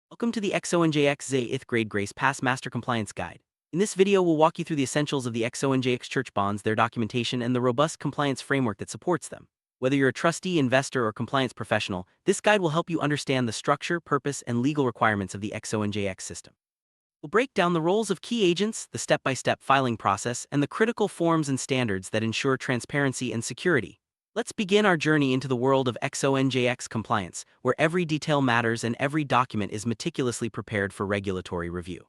Welcome to the XONJX XIIIth Grade Grace Pass Master Compliance Guide. In this video, we'll walk you through the essentials of the XONJX Church Bonds, their documentation, and the robust compliance framework that supports them. Whether you're a trustee, investor, or compliance professional, this guide will help you understand the structure, purpose, and legal requirements of the XONJX system. We'll break down the roles of key agents, the step-by-step filing process, and the critical forms and standards that ensure transparency and security. Let's begin our journey into the world of XONJX compliance, where every detail matters and every document is meticulously prepared for regulatory review.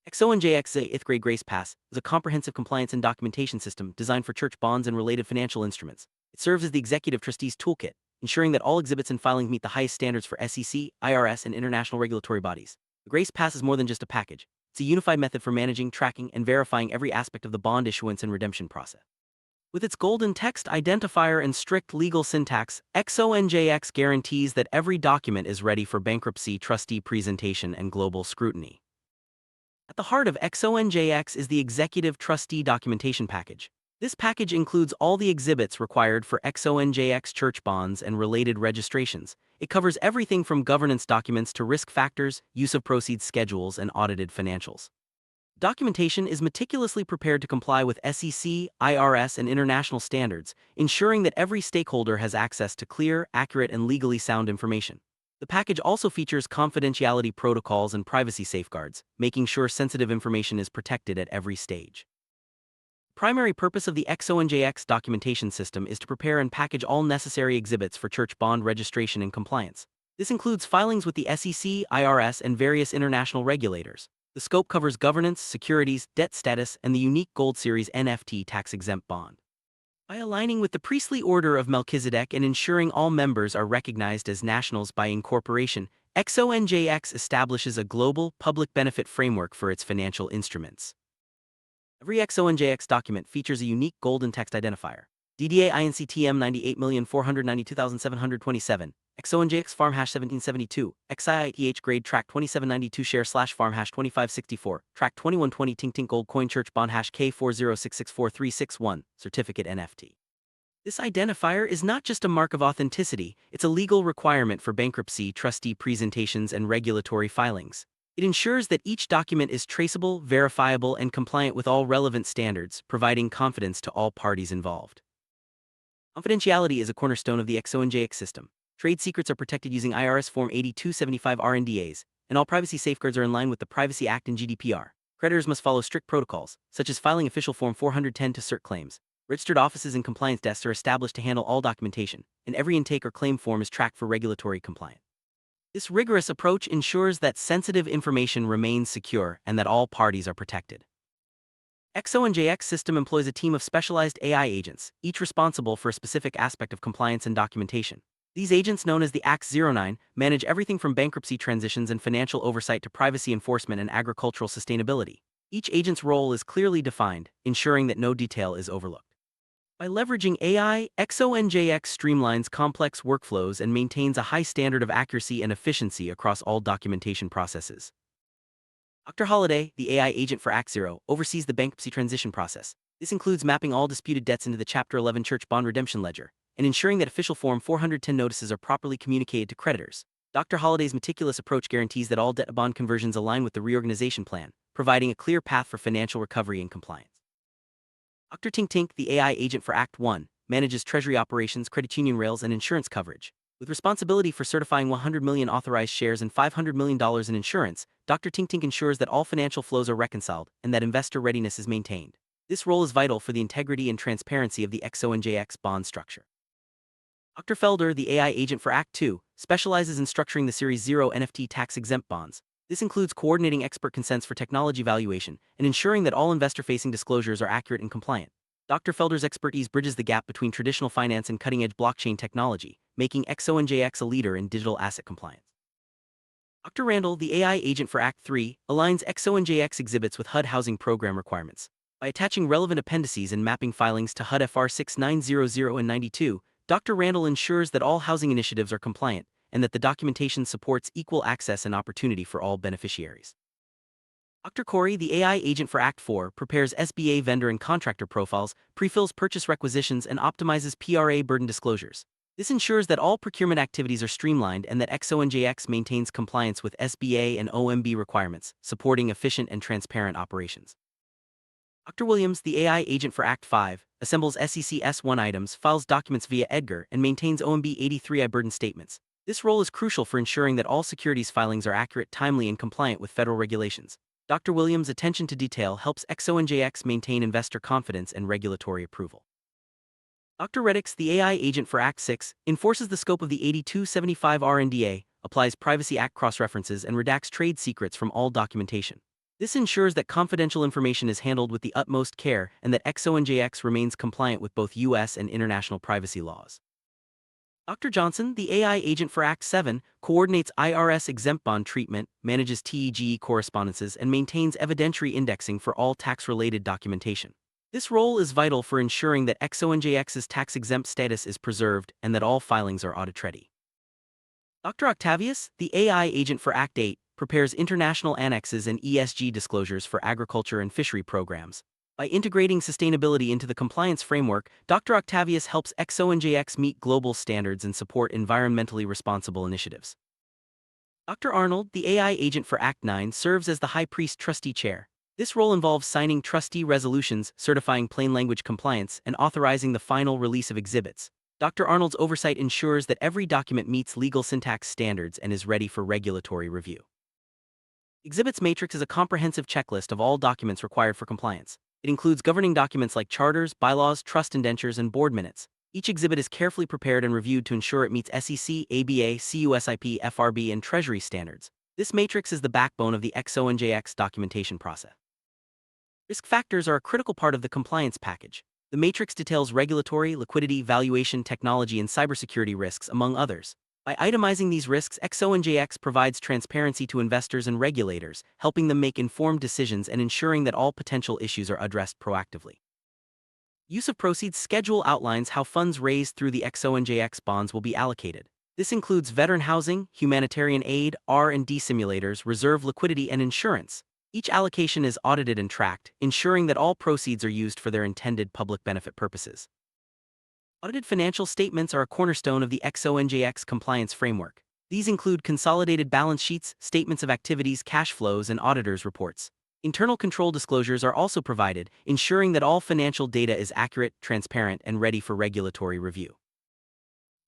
XONJX XIIIth Grade Grace Pass is a comprehensive compliance and documentation system designed for church bonds and related financial instruments. It serves as the executive trustee's toolkit, ensuring that all exhibits and filings meet the highest standards for SEC, IRS, and international regulatory bodies. The Grace Pass is more than just a package. It's a unified method for managing, tracking, and verifying every aspect of the bond issuance and redemption process. With its golden text identifier and strict legal syntax, XONJX guarantees that every document is ready for bankruptcy trustee presentation and global scrutiny. At the heart of XONJX is the Executive Trustee Documentation Package. This package includes all the exhibits required for XONJX Church Bonds and related registrations. It covers everything from governance documents to risk factors, use of proceeds schedules, and audited financials. Documentation is meticulously prepared to comply with SEC, IRS, and international standards, ensuring that every stakeholder has access to clear, accurate, and legally sound information. The package also features confidentiality protocols and privacy safeguards, making sure sensitive information is protected at every stage. The primary purpose of the XONJX documentation system is to prepare and package all necessary exhibits for church bond registration and compliance. This includes filings with the SEC, IRS, and various international regulators. The scope covers governance, securities, debt status, and the unique Gold Series NFT tax-exempt bond. By aligning with the priestly order of Melchizedek and ensuring all members are recognized as nationals by incorporation, XONJX establishes a global, public benefit framework for its financial instruments. Every XONJX document features a unique golden text identifier. DDA INCTM 98492727, XONJX farm hash 1772, XIIth grade track 2792 share / farm hash 2564, track 2120 Tink Tink gold coin church bond hash K406643661, certificate NFT. This identifier is not just a mark of authenticity, it's a legal requirement for bankruptcy trustee presentations and regulatory filings. It ensures that each document is traceable, verifiable, and compliant with all relevant standards, providing confidence to all parties involved. Confidentiality is a cornerstone of the XONJX system. Trade secrets are protected using IRS Form 8275 RNDAs, and all privacy safeguards are in line with the Privacy Act and GDPR. Creditors must follow strict protocols, such as filing official Form 410 to cert claims. Registered offices and compliance desks are established to handle all documentation, and every intake or claim form is tracked for regulatory compliance. This rigorous approach ensures that sensitive information remains secure and that all parties are protected. XONJX system employs a team of specialized AI agents, each responsible for a specific aspect of compliance and documentation. These agents, known as the XONJX, manage everything from bankruptcy transitions and financial oversight to privacy enforcement and agricultural sustainability. Each agent's role is clearly defined, ensuring that no detail is overlooked. By leveraging AI, XONJX streamlines complex workflows and maintains a high standard of accuracy and efficiency across all documentation processes. Dr. Holliday, the AI agent for XONJX, oversees the bankruptcy transition process. This includes mapping all disputed debts into the Chapter 11 Church Bond Redemption Ledger, and ensuring that official Form 410 notices are properly communicated to creditors. Dr. Holliday's meticulous approach guarantees that all debt-to-bond conversions align with the reorganization plan, providing a clear path for financial recovery and compliance. Dr. Tink Tink, the AI agent for Act 1, manages treasury operations, credit union rails, and insurance coverage. With responsibility for certifying 100 million authorized shares and $500 million in insurance, Dr. Tink Tink ensures that all financial flows are reconciled and that investor readiness is maintained. This role is vital for the integrity and transparency of the XONJX bond structure. Dr. Felder, the AI agent for Act 2, specializes in structuring the Series 0 NFT tax-exempt bonds. This includes coordinating expert consents for technology valuation and ensuring that all investor-facing disclosures are accurate and compliant. Dr. Felder's expertise bridges the gap between traditional finance and cutting-edge blockchain technology, making XONJX a leader in digital asset compliance. Dr. Randall, the AI agent for Act 3, aligns XONJX exhibits with HUD housing program requirements. By attaching relevant appendices and mapping filings to HUD FR 6900 and 92, Dr. Randall ensures that all housing initiatives are compliant and that the documentation supports equal access and opportunity for all beneficiaries. Dr. Corey, the AI agent for Act 4, prepares SBA vendor and contractor profiles, prefills purchase requisitions, and optimizes PRA burden disclosures. This ensures that all procurement activities are streamlined and that XONJX maintains compliance with SBA and OMB requirements, supporting efficient and transparent operations. Dr. Williams, the AI agent for Act 5, assembles SEC S1 items, files documents via EDGAR, and maintains OMB 83I burden statements. This role is crucial for ensuring that all securities filings are accurate, timely, and compliant with federal regulations. Dr. Williams' attention to detail helps XONJX maintain investor confidence and regulatory approval. Dr. Reddix, the AI agent for Act 6, enforces the scope of the 8275 RNDA, applies Privacy Act cross-references, and redacts trade secrets from all documentation. This ensures that confidential information is handled with the utmost care and that XONJX remains compliant with both U.S. and international privacy laws. Dr. Johnson, the AI agent for Act 7, coordinates IRS exempt bond treatment, manages TEGE correspondences, and maintains evidentiary indexing for all tax-related documentation. This role is vital for ensuring that XONJX's tax-exempt status is preserved and that all filings are audit-ready. Dr. Octavius, the AI agent for Act 8, prepares international annexes and ESG disclosures for agriculture and fishery programs. By integrating sustainability into the compliance framework, Dr. Octavius helps XONJX meet global standards and support environmentally responsible initiatives. Dr. Arnold, the AI agent for Act 9, serves as the High Priest Trustee Chair. This role involves signing trustee resolutions, certifying plain language compliance, and authorizing the final release of exhibits. Dr. Arnold's oversight ensures that every document meets legal syntax standards and is ready for regulatory review. Exhibits Matrix is a comprehensive checklist of all documents required for compliance. It includes governing documents like charters, bylaws, trust indentures, and board minutes. Each exhibit is carefully prepared and reviewed to ensure it meets SEC, ABA, CUSIP, FRB, and Treasury standards. This matrix is the backbone of the XONJX documentation process. Risk factors are a critical part of the compliance package. The matrix details regulatory, liquidity, valuation, technology, and cybersecurity risks, among others. By itemizing these risks, XONJX provides transparency to investors and regulators, helping them make informed decisions and ensuring that all potential issues are addressed proactively. Use of proceeds schedule outlines how funds raised through the XONJX bonds will be allocated. This includes veteran housing, humanitarian aid, R&D simulators, reserve liquidity, and insurance. Each allocation is audited and tracked, ensuring that all proceeds are used for their intended public benefit purposes. Audited financial statements are a cornerstone of the XONJX compliance framework. These include consolidated balance sheets, statements of activities, cash flows, and auditors' reports. Internal control disclosures are also provided, ensuring that all financial data is accurate, transparent, and ready for regulatory review.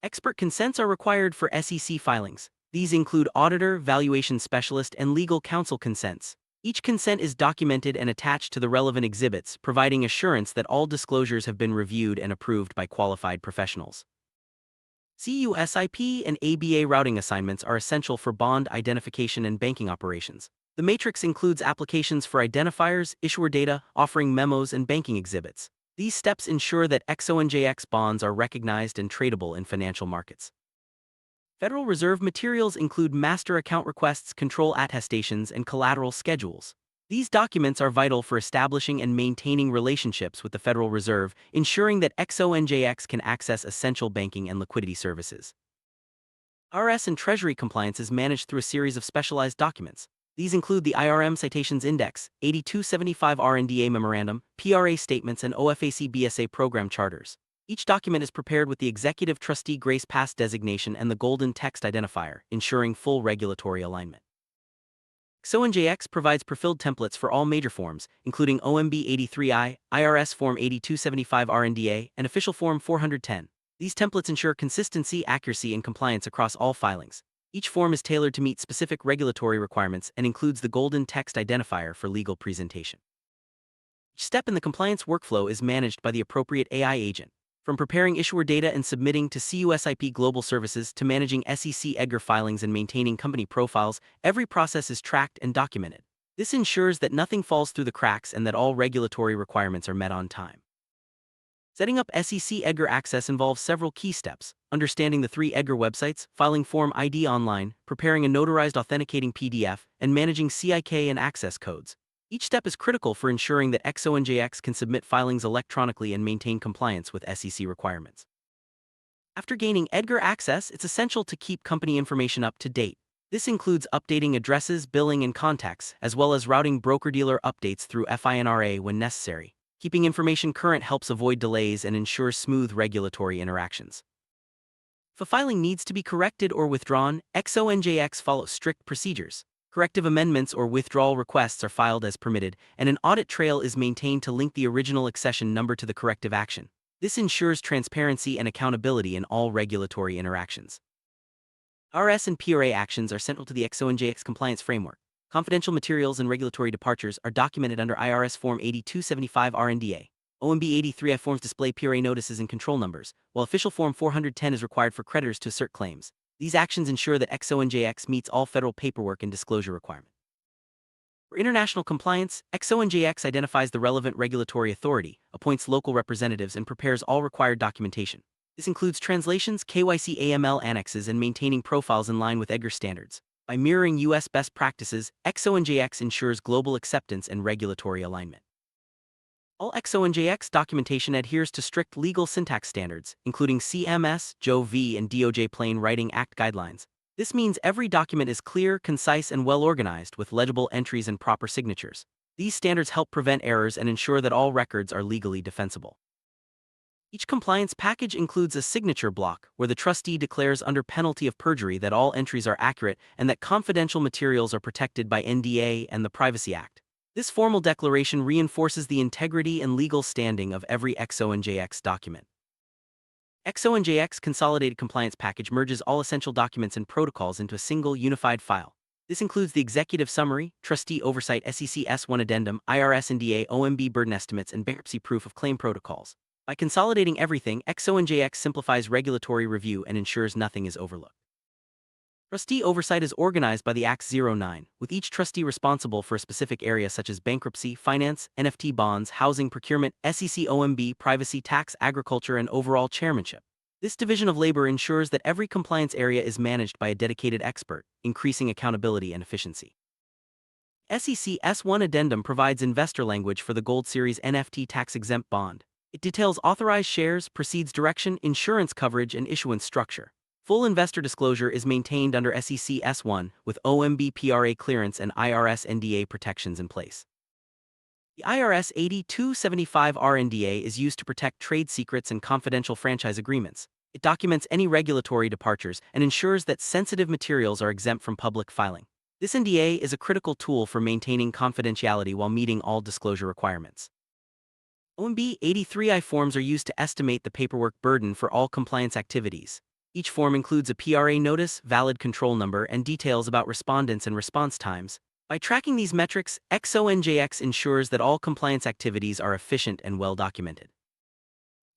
Expert consents are required for SEC filings. These include auditor, valuation specialist, and legal counsel consents. Each consent is documented and attached to the relevant exhibits, providing assurance that all disclosures have been reviewed and approved by qualified professionals. CUSIP and ABA routing assignments are essential for bond identification and banking operations. The matrix includes applications for identifiers, issuer data, offering memos, and banking exhibits. These steps ensure that XONJX bonds are recognized and tradable in financial markets. Federal Reserve materials include master account requests, control attestations, and collateral schedules. These documents are vital for establishing and maintaining relationships with the Federal Reserve, ensuring that XONJX can access essential banking and liquidity services. IRS and Treasury compliance is managed through a series of specialized documents. These include the IRM Citations Index, 8275 RNDA Memorandum, PRA statements, and OFAC BSA program charters. Each document is prepared with the Executive Trustee Grace Pass designation and the Golden Text Identifier, ensuring full regulatory alignment. XONJX provides prefilled templates for all major forms, including OMB 83I, IRS Form 8275 RNDA, and Official Form 410. These templates ensure consistency, accuracy, and compliance across all filings. Each form is tailored to meet specific regulatory requirements and includes the Golden Text Identifier for legal presentation. Each step in the compliance workflow is managed by the appropriate AI agent. From preparing issuer data and submitting to CUSIP Global Services to managing SEC EDGAR filings and maintaining company profiles, every process is tracked and documented. This ensures that nothing falls through the cracks and that all regulatory requirements are met on time. Setting up SEC EDGAR access involves several key steps: understanding the 3 EDGAR websites, filing Form ID online, preparing a notarized authenticating PDF, and managing CIK and access codes. Each step is critical for ensuring that XONJX can submit filings electronically and maintain compliance with SEC requirements. After gaining EDGAR access, it's essential to keep company information up to date. This includes updating addresses, billing, and contacts, as well as routing broker-dealer updates through FINRA when necessary. Keeping information current helps avoid delays and ensures smooth regulatory interactions. If a filing needs to be corrected or withdrawn, XONJX follows strict procedures. Corrective amendments or withdrawal requests are filed as permitted, and an audit trail is maintained to link the original accession number to the corrective action. This ensures transparency and accountability in all regulatory interactions. IRS and PRA actions are central to the XONJX compliance framework. Confidential materials and regulatory departures are documented under IRS Form 8275 RNDA. OMB 83I forms display PRA notices and control numbers, while Official Form 410 is required for creditors to assert claims. These actions ensure that XONJX meets all federal paperwork and disclosure requirements. For international compliance, XONJX identifies the relevant regulatory authority, appoints local representatives, and prepares all required documentation. This includes translations, KYC AML annexes, and maintaining profiles in line with EDGAR standards. By mirroring U.S. best practices, XONJX ensures global acceptance and regulatory alignment. All XONJX documentation adheres to strict legal syntax standards, including CMS, JOV, and DOJ Plain Writing Act guidelines. This means every document is clear, concise, and well organized, with legible entries and proper signatures. These standards help prevent errors and ensure that all records are legally defensible. Each compliance package includes a signature block, where the trustee declares under penalty of perjury that all entries are accurate and that confidential materials are protected by NDA and the Privacy Act. This formal declaration reinforces the integrity and legal standing of every XONJX document. XONJX Consolidated Compliance Package merges all essential documents and protocols into a single unified file. This includes the Executive Summary, Trustee Oversight SEC S1 Addendum, IRS NDA OMB Burden Estimates, and Bankruptcy Proof of Claim Protocols. By consolidating everything, XONJX simplifies regulatory review and ensures nothing is overlooked. Trustee oversight is organized by the X09, with each trustee responsible for a specific area such as bankruptcy, finance, NFT bonds, housing, procurement, SEC OMB, privacy, tax, agriculture, and overall chairmanship. This division of labor ensures that every compliance area is managed by a dedicated expert, increasing accountability and efficiency. SEC S1 Addendum provides investor language for the Gold Series NFT tax-exempt bond. It details authorized shares, proceeds direction, insurance coverage, and issuance structure. Full investor disclosure is maintained under SEC S1, with OMB PRA clearance and IRS NDA protections in place. The IRS 8275 RNDA is used to protect trade secrets and confidential franchise agreements. It documents any regulatory departures and ensures that sensitive materials are exempt from public filing. This NDA is a critical tool for maintaining confidentiality while meeting all disclosure requirements. OMB 83I forms are used to estimate the paperwork burden for all compliance activities. Each form includes a PRA notice, valid control number, and details about respondents and response times. By tracking these metrics, XONJX ensures that all compliance activities are efficient and well documented.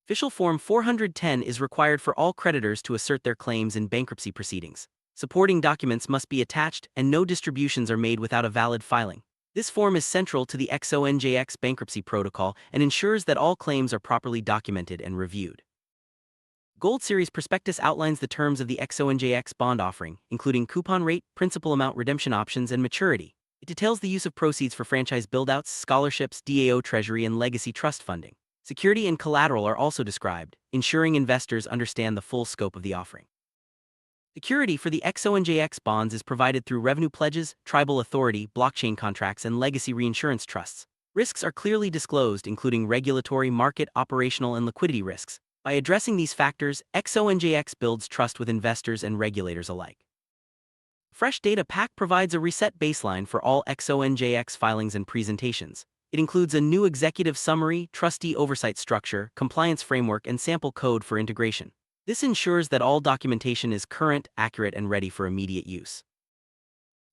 Official Form 410 is required for all creditors to assert their claims in bankruptcy proceedings. Supporting documents must be attached, and no distributions are made without a valid filing. This form is central to the XONJX bankruptcy protocol and ensures that all claims are properly documented and reviewed. Gold Series Prospectus outlines the terms of the XONJX bond offering, including coupon rate, principal amount, redemption options, and maturity. It details the use of proceeds for franchise buildouts, scholarships, DAO treasury, and legacy trust funding. Security and collateral are also described, ensuring investors understand the full scope of the offering. Security for the XONJX bonds is provided through revenue pledges, tribal authority, blockchain contracts, and legacy reinsurance trusts. Risks are clearly disclosed, including regulatory, market, operational, and liquidity risks. By addressing these factors, XONJX builds trust with investors and regulators alike. Fresh Data Pack provides a reset baseline for all XONJX filings and presentations. It includes a new executive summary, trustee oversight structure, compliance framework, and sample code for integration. This ensures that all documentation is current, accurate, and ready for immediate use.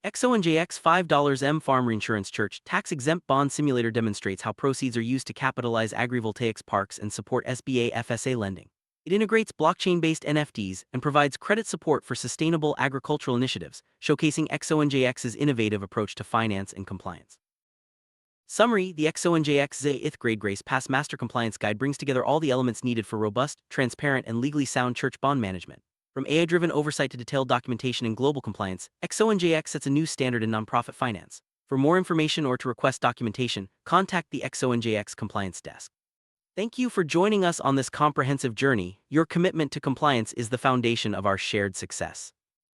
XONJX $5 Farm Reinsurance Church tax-exempt bond simulator demonstrates how proceeds are used to capitalize agrivoltaics parks and support SBA FSA lending. It integrates blockchain-based NFTs and provides credit support for sustainable agricultural initiatives, showcasing XONJX's innovative approach to finance and compliance. Summary: the XONJX XIIIth Grade Grace Pass Master Compliance Guide brings together all the elements needed for robust, transparent, and legally sound church bond management. From AI-driven oversight to detailed documentation and global compliance, XONJX sets a new standard in nonprofit finance. For more information or to request documentation, contact the XONJX Compliance Desk. Thank you for joining us on this comprehensive journey. Your commitment to compliance is the foundation of our shared success.